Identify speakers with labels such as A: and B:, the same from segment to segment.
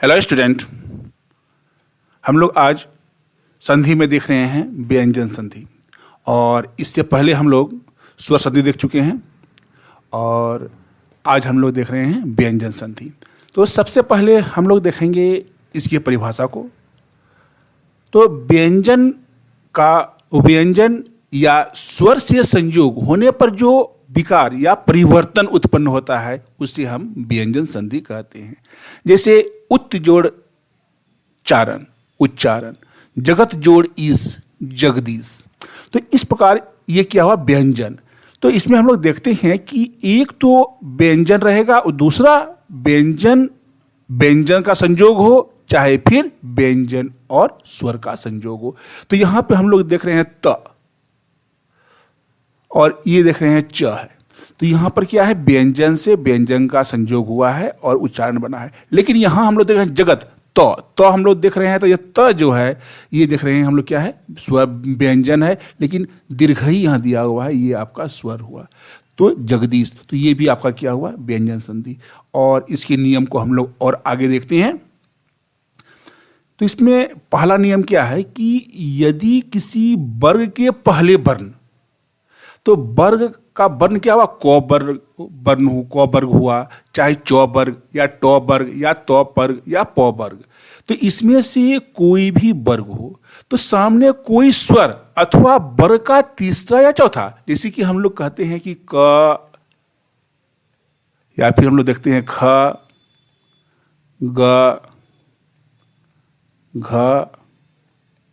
A: Hello student, हम लोग आज संधि में देख रहे हैं व्यंजन संधि। और इससे पहले हम लोग स्वर संधि देख चुके हैं और आज हम लोग देख रहे हैं व्यंजन संधि। तो सबसे पहले हम लोग देखेंगे इसकी परिभाषा को। तो व्यंजन या स्वर से संयोग होने पर जो विकार या परिवर्तन उत्पन्न होता है उसे हम व्यंजन संधि कहते हैं। जैसे उत जोड़ चारण उच्चारण, जगत जोड़ ईस जगदीश। तो इस प्रकार ये क्या हुआ व्यंजन। तो इसमें हम लोग देखते हैं कि एक तो व्यंजन रहेगा और दूसरा व्यंजन का संयोग हो, चाहे फिर व्यंजन और स्वर का संयोग हो। तो यहां पे हम लोग देख रहे हैं त और ये देख रहे हैं च है। तो यहां पर क्या है, व्यंजन से व्यंजन का संयोग हुआ है और उच्चारण बना है। लेकिन यहां हम लोग देख रहे हैं जगत तो हम लोग देख रहे हैं। तो ये त जो है ये देख रहे हैं हम लोग क्या है, स्वर व्यंजन है, लेकिन दीर्घ ही यहां दिया हुआ है, ये आपका स्वर हुआ। तो जगदीश, तो ये भी आपका क्या हुआ, व्यंजन संधि। और इसके नियम को हम लोग और आगे देखते हैं। तो इसमें पहला नियम क्या है कि यदि किसी वर्ग के पहले वर्ण, तो वर्ग का वर्ण क्या हुआ, क वर्ग हुआ, चाहे चौ वर्ग या टौ वर्ग या तौ वर्ग या पौ वर्ग। तो इसमें से कोई भी वर्ग हो तो सामने कोई स्वर अथवा वर्ग का तीसरा या चौथा, जैसे कि हम लोग कहते हैं कि क, या फिर हम लोग देखते हैं ख, ग, घ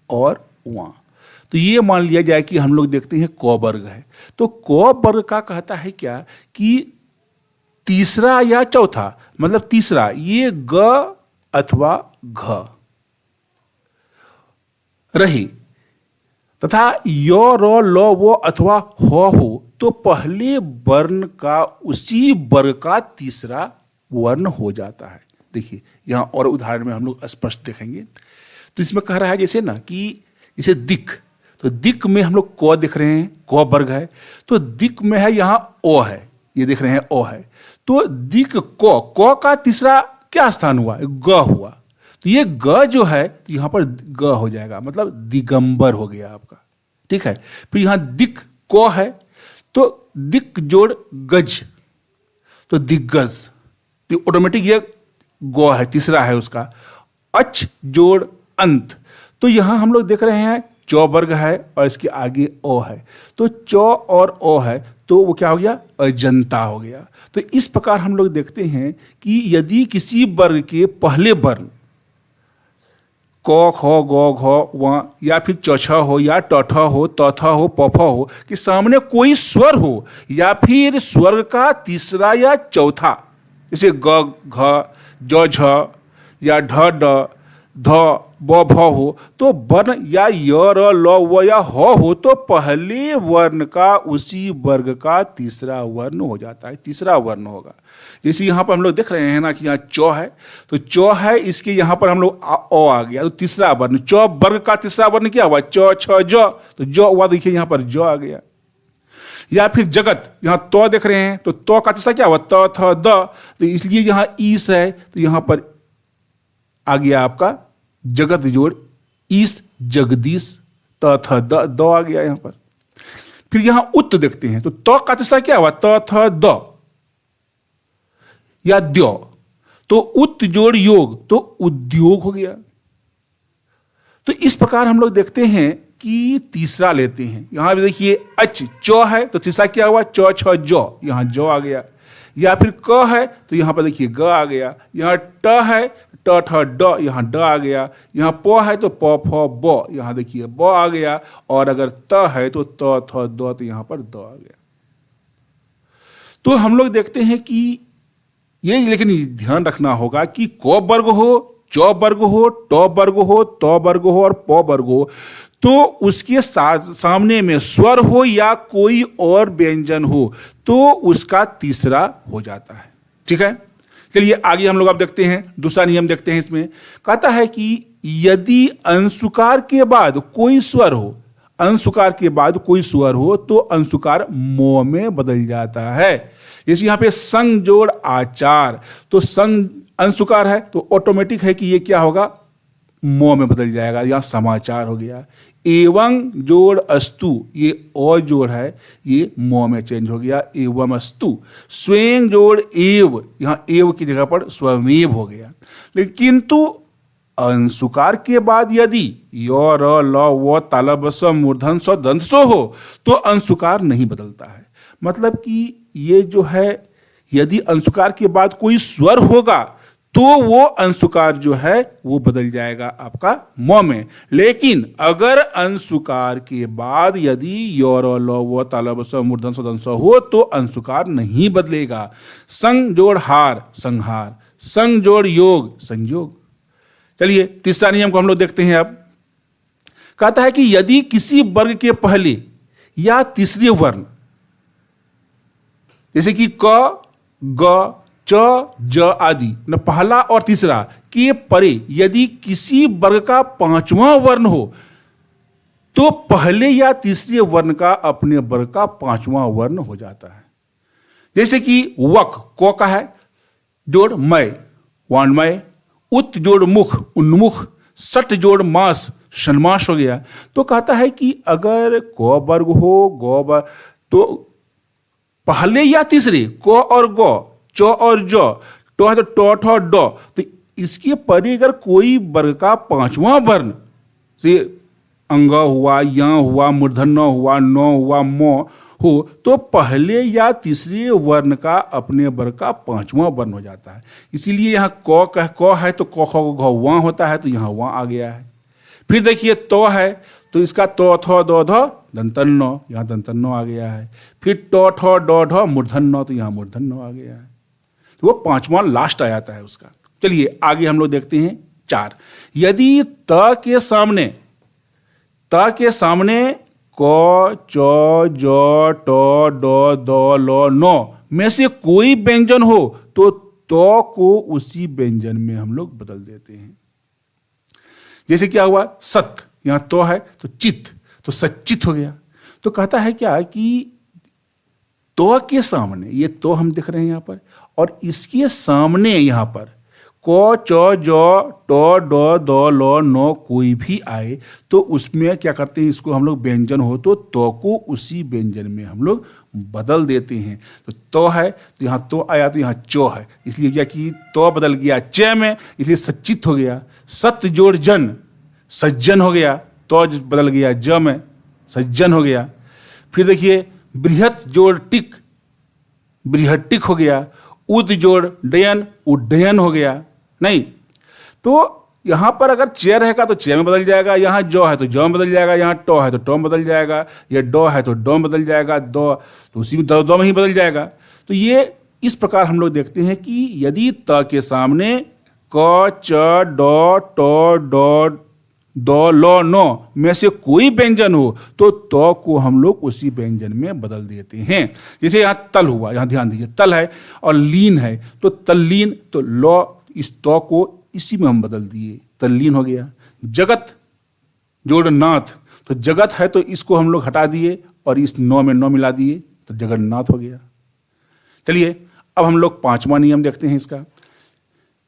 A: और व। तो ये मान लिया जाए कि हम लोग देखते हैं क वर्ग है। तो क वर्ग का कहता है क्या कि तीसरा या चौथा, मतलब तीसरा ये ग अथवा घ रही तथा यो रो लो वो अथवा हो तो पहले वर्ण का उसी वर्ग का तीसरा वर्ण हो जाता है। देखिए यहां और उदाहरण में हम लोग स्पष्ट देखेंगे। तो इसमें कह रहा है जैसे ना कि जैसे दिक, तो दिक में हम लोग क देख रहे हैं, क वर्ग है। तो दिक में है यहाँ ओ है, ये देख रहे हैं ओ है। तो दिक क का तीसरा क्या स्थान हुआ, ग हुआ। तो ये ग जो है तो यहाँ पर ग हो जाएगा, मतलब दिगंबर हो गया आपका। ठीक है। फिर यहाँ दिक क है तो दिक जोड़ गज, तो दिग्गज। तो ऑटोमेटिक ये ग है, तीसरा है उसका। अच जोड़ अंत, तो यहां हम लोग देख रहे हैं चौ वर्ग है और इसके आगे ओ है। तो चौ और ओ है तो वो क्या हो गया, अजंता हो गया। तो इस प्रकार हम लोग देखते हैं कि यदि किसी वर्ग के पहले वर्ण क ख ग घ व या फिर चौथा हो या टौथा हो तौथा हो पौफा हो कि सामने कोई स्वर हो या फिर स्वर का तीसरा या चौथा, जैसे ग घ ज झ या ढ ड ध ब भ हो, तो वर्ण या य र ल व या हो तो पहले वर्ण का उसी वर्ग का तीसरा वर्ण हो जाता है, तीसरा वर्ण होगा। जैसे यहाँ पर हम लोग देख रहे हैं ना कि यहाँ चौ है, तो चौ है, इसके यहाँ पर हम लोग ओ आ गया, तो तीसरा वर्ण चौ वर्ग का तीसरा वर्ण क्या हुआ, चौ छ ज, तो ज हुआ, देखिए यहाँ पर ज आ गया। या फिर जगत, यहाँ तो देख रहे हैं तो तो का तीसरा क्या हुआ, त थ द, तो इसलिए यहाँ ईस है तो यहाँ पर आ गया आपका जगत जोड़ ईस जगदीश, त थ द आ गया यहाँ पर। फिर यहां उत देखते हैं तो त का तीसरा क्या हुआ, त थ द या द्यो, तो उत जोड़ योग तो उद्योग हो गया। तो इस प्रकार हम लोग देखते हैं कि तीसरा लेते हैं। यहां भी देखिए अच चौ है तो तीसरा क्या हुआ, चौ छ जो, यहां जो आ गया। या फिर क है तो यहां पर देखिए ग आ गया। यहां ट है ट ठ ड, यहाँ ड आ गया। यहाँ प है तो प फ ब, यहाँ देखिए ब आ गया। और अगर त है तो त थ द, तो यहाँ पर द आ गया। तो हम लोग देखते हैं कि ये, लेकिन ध्यान रखना होगा कि क वर्ग हो, चौ वर्ग हो, ट वर्ग हो, त वर्ग हो और प वर्ग हो तो उसके सामने में स्वर हो या कोई और व्यंजन हो तो उसका तीसरा हो जाता है। ठीक है, चलिए आगे हम लोग अब देखते हैं, दूसरा नियम देखते हैं। इसमें कहता है कि यदि अंशुकार के बाद कोई स्वर हो, अंशुकार के बाद कोई स्वर हो तो अंशुकार मोह में बदल जाता है। जैसे यहाँ पे संग जोड़ आचार, तो संग अंशुकार है तो ऑटोमेटिक है कि ये क्या होगा, मो में बदल जाएगा, यहाँ समाचार हो गया। एवं जोड़ अस्तु, ये और जोड़ है, ये मो में चेंज हो गया, एवं अस्तु। स्वयं जोड़ एव, यहाँ एव की जगह पर स्वमेव हो गया। लेकिन किंतु अंशुकार के बाद यदि यो र ल व तालब स मूर्धन स दंत सो हो तो अंशुकार नहीं बदलता है। मतलब कि ये जो है, यदि अंशुकार के बाद कोई स्वर होगा तो वो अंशुकार जो है वो बदल जाएगा आपका म में। लेकिन अगर अंशुकार के बाद यदि यो र ल व तालब स मूर्धन स दंत स हो तो अंशुकार नहीं बदलेगा। संग जोड़ हार, संहार। संग जोड़ योग, संयोग। चलिए तीसरा नियम को हम लोग देखते हैं। अब कहता है कि यदि किसी वर्ग के पहले या तीसरे वर्ण, जैसे कि क, ग, च, ज आदि न पहला और तीसरा के परे यदि किसी वर्ग का पांचवां वर्ण हो तो पहले या तीसरे वर्ण का अपने वर्ग का पांचवां वर्ण हो जाता है। जैसे कि वक, क का है, जोड़ मय, वाणमय। उत जोड़ मुख, उन्मुख। सट जोड़ मास, षण्मास हो गया। तो कहता है कि अगर क वर्ग हो, ग वर्ग, तो पहले या तीसरे क और ग, च और ज, ट है तो ट, ठ, ड, तो इसके परे अगर कोई वर्ग का पांचवां वर्ण से अंग हुआ, या हुआ, मूर्धन्य हुआ, न हुआ, म हो तो पहले या तीसरे वर्ण का अपने वर्ग का पांचवां वर्ण हो जाता है। इसीलिए यहाँ क है तो क, ख, घ, व होता है, तो यहाँ व आ गया है। फिर देखिए तो है तो इसका तो, थ, द, ध, दंतन्न, यहाँ दंतन्न आ गया है। फिर ट, ठ, ड, ढ, मूर्धन्य, तो यहाँ मूर्धन्य आ गया है। तो वो पांचवां लास्ट आ जाता है उसका। चलिए आगे हम लोग देखते हैं 4। यदि त के सामने क, च, ज, ट, ड, द, ल, न में से कोई व्यंजन हो तो को उसी व्यंजन में हम लोग बदल देते हैं। जैसे क्या हुआ, सत, यहां तो है तो चित, तो सच्चित हो गया। तो कहता है क्या कि तो के सामने, ये तो हम देख रहे हैं यहां पर, और इसके सामने यहां पर क, च, ज, ट, ड, द, ल, न कोई भी आए तो उसमें क्या करते हैं, इसको हम लोग व्यंजन हो तो को उसी व्यंजन में हम लोग बदल देते हैं। तो है तो यहाँ तो आया तो यहाँ चो है, इसलिए क्या कि तो बदल गया च में, इसलिए सच्चित हो गया। सत्य जोड़ जन, सज्जन हो गया, तो बदल गया ज में, सज्जन हो गया। फिर देखिए बृहत जोड़ टिक, बृहटिक हो गया। उद जोड़ डयन, उड्डयन हो गया। नहीं तो यहां पर अगर चे रहेगा तो चे में बदल जाएगा, यहां जो है तो जो में बदल जाएगा, यहां टो है तो टो में बदल जाएगा, या डो है तो डो में बदल जाएगा, दो तो उसी में दो में ही बदल जाएगा। तो ये इस प्रकार हम लोग देखते हैं कि यदि त के सामने क, च, ड, ट, ड, द, ल, न में से कोई व्यंजन हो तो को हम लोग उसी व्यंजन में बदल देते हैं। जैसे यहाँ तल हुआ, यहाँ ध्यान दीजिए तल है और लीन है तो तल्लीन, तो ल इस तो को इसी में हम बदल दिए, तल्लीन हो गया। जगत जोड़ नाथ, तो जगत है तो इसको हम लोग हटा दिए और इस नौ में नौ मिला दिए तो जगन्नाथ हो गया। चलिए अब हम लोग 5वां नियम देखते हैं इसका।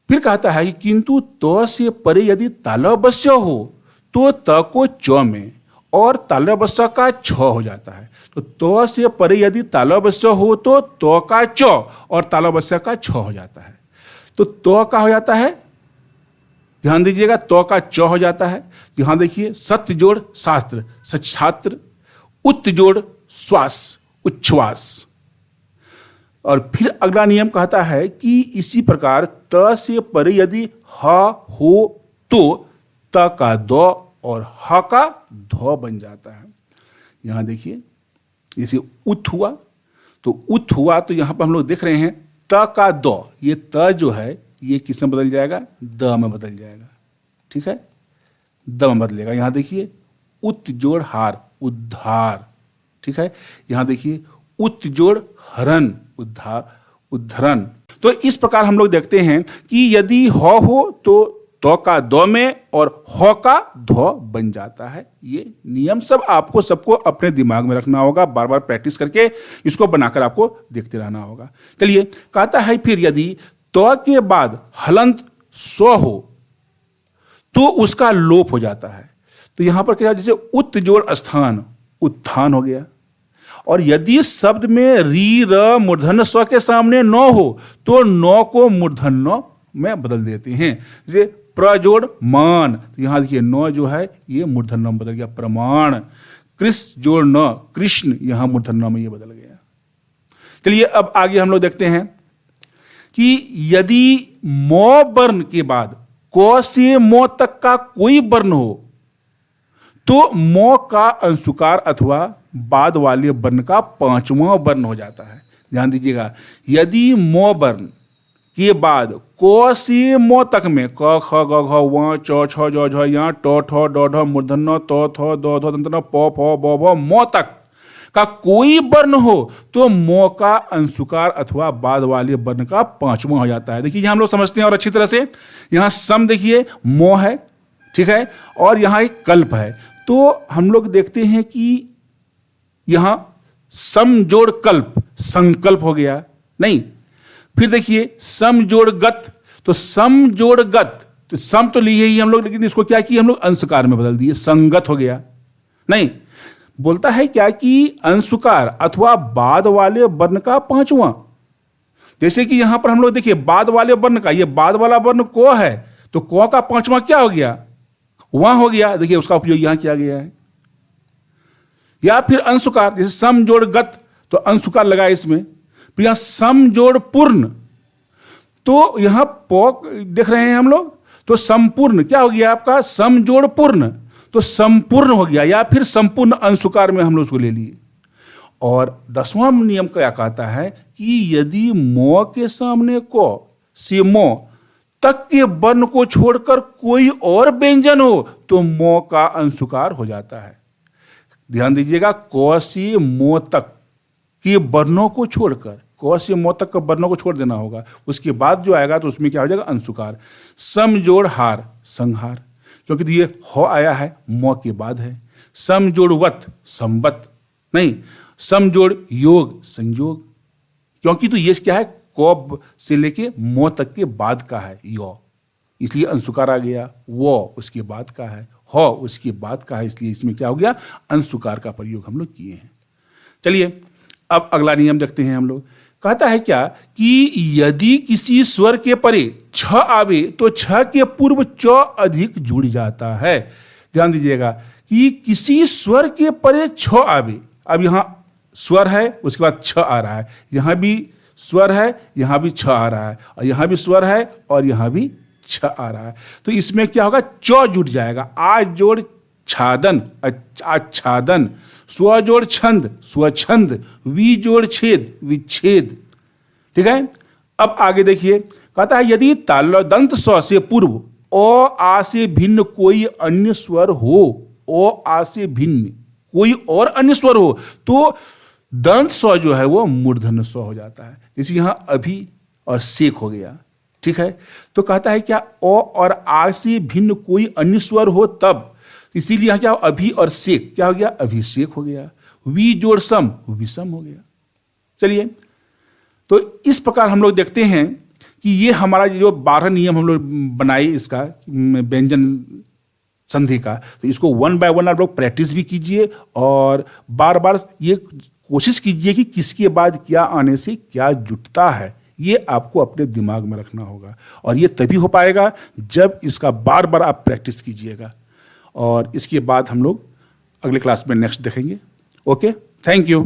A: फिर कहता है कि किंतु तो से परे यदि तालव्य हो तो त को च में और तालव्य का छ हो जाता है। तो से परे यदि तालव्य हो तो का च और तालव्य का छ हो जाता है। तो का हो जाता है, ध्यान दीजिएगा, तो का च हो जाता है। यहां देखिए सत्य जोड़ शास्त्र, सच्छात्र। उत जोड़ श्वास, उच्छ्वास। और फिर अगला नियम कहता है कि इसी प्रकार त से परे यदि ह हो तो त का द और ह का ध बन जाता है। यहां देखिए जैसे उत हुआ तो उत हुआ तो यहां पर हम लोग देख रहे हैं त का द, ये त जो है ये किस में बदल जाएगा, द में बदल जाएगा। ठीक है, द में बदलेगा। यहां देखिए उत जोड़ हार, उद्धार। ठीक है, यहां देखिए उत जोड़ हरण, उद्धार, उद्धरण। तो इस प्रकार हम लोग देखते हैं कि यदि हो तो तो का दो में और हो का धो बन जाता है। ये नियम सब आपको सबको अपने दिमाग में रखना होगा, बार बार प्रैक्टिस करके इसको बनाकर आपको देखते रहना होगा। चलिए, कहता है फिर यदि तो के बाद हलंत सो हो तो उसका लोप हो जाता है। तो यहां पर क्या, जैसे उत जोड़ स्थान उत्थान हो गया, और यदि शब्द में री र मूर्धन्य स्व के सामने न हो तो न को मूर्धन्य में बदल देते हैं। जैसे प्रजोड़ मान, तो यहां देखिए न जो है ये मूर्धन्य में बदल गया प्रमाण। कृष जोड़ न कृष्ण, यहां मूर्धन्य में ये बदल गया। चलिए अब आगे हम लोग देखते हैं कि यदि मो वर्ण के बाद क से मो तक का कोई वर्ण हो तो मो का अंशुकार अथवा बाद वाले वर्ण का पांचवां वर्ण हो जाता है। ध्यान दीजिएगा, यदि मो वर्ण के बाद क से मो तक में क ख ग घ व च छ ज झ य ट ठ ड ढ मूर्धन्य त थ द ध दंत न प फ ब भ मो तक का कोई वर्ण हो तो मो का अंशुकार अथवा बाद वाले वर्ण का पांचवां हो जाता है। देखिए यहां हम लोग समझते हैं और अच्छी तरह से, यहां सम देखिए मो है, ठीक है, और यहां एक कल्प है। तो हम लोग देखते हैं कि यहां सम जोड़ कल्प संकल्प हो गया नहीं। फिर देखिए सम जोड़ गत, तो सम जोड़ गत, तो सम तो लिए ही हम लोग, लेकिन इसको क्या किया हम लोग अंशकार में बदल दिए, संगत हो गया नहीं। बोलता है क्या कि अंशुकार अथवा बाद वाले वर्ण का पांचवां। जैसे कि यहां पर हम लोग देखिए बाद वाले वर्ण का, ये बाद वाला वर्ण को है, तो को का पांचवां क्या हो गया, वहां हो गया। देखिए उसका उपयोग यहां किया गया है। या फिर अंशुकार, जैसे सम जोड़ गत, तो अंशुकार लगा इसमें। फिर यहां सम जोड़ पूर्ण, तो यहां पो देख रहे हैं हम लोग, तो संपूर्ण क्या हो गया आपका, सम जोड़ पूर्ण, तो संपूर्ण हो गया। या फिर संपूर्ण अंशुकार में हम लोग उसको ले लिए। और 10वां नियम क्या कहता है कि यदि मो के सामने को से मो तक के वर्ण को छोड़कर कोई और व्यंजन हो तो मो का अंशुकार हो जाता है। ध्यान दीजिएगा, क से मो तक के वर्णों को छोड़कर, क से मो तक के वर्णों को छोड़ देना होगा, उसके बाद जो आएगा तो उसमें क्या हो जाएगा, अंशुकार। सम जोड़ हार संहार, क्योंकि ये हो आया है मो के बाद है। सम जोड़ वत संवत नहीं, सम जोड़ योग संयोग, क्योंकि तो ये क्या है, को से लेके मो तक के बाद का है यो, इसलिए अंशुकार आ गया। वो उसके बाद का है, हो उसके बाद का है, इसलिए इसमें क्या हो गया, अंशुकार का प्रयोग हम लोग किए हैं। चलिए अब अगला नियम देखते हैं हम लोग। कहता है क्या कि यदि किसी स्वर के परे छ आवे तो छ के पूर्व च अधिक जुड़ जाता है। ध्यान दीजिएगा कि किसी स्वर के परे छ आवे, अब यहां स्वर है उसके बाद छ आ रहा है, यहां भी स्वर है यहां भी छ आ रहा है, और यहां भी स्वर है और यहां भी छ आ रहा है, तो इसमें क्या होगा, च जुट जाएगा। आ जोड़ छादन आच्छादन, स्व जोड़ छंद स्वछंद, वी जोड़ छेद विच्छेद। ठीक है, अब आगे देखिए, कहता है यदि तालदंत स से पूर्व ओ आ से भिन्न कोई अन्य स्वर हो, ओ आ से भिन्न कोई और अन्य स्वर हो तो दंत स जो है वो मूर्धन्य स हो जाता है। जैसे यहां अभी और सेक हो गया। ठीक है, तो कहता है क्या, ओ और आ से भिन्न कोई अन्य स्वर हो तब, इसीलिए यहां क्या, अभी और सेक क्या हो गया, अभिषेक हो गया। वी जोड़ सम विषम हो गया। चलिए, तो इस प्रकार हम लोग देखते हैं कि ये हमारा जो 12 नियम हम लोग बनाए इसका व्यंजन संधि का, तो इसको 1 बाय 1 आप लोग प्रैक्टिस भी कीजिए और बार बार ये कोशिश कीजिए कि किसके बाद क्या आने से क्या जुटता है, ये आपको अपने दिमाग में रखना होगा। और ये तभी हो पाएगा जब इसका बार बार आप प्रैक्टिस कीजिएगा। और इसके बाद हम लोग अगले क्लास में नेक्स्ट देखेंगे। Okay, thank you.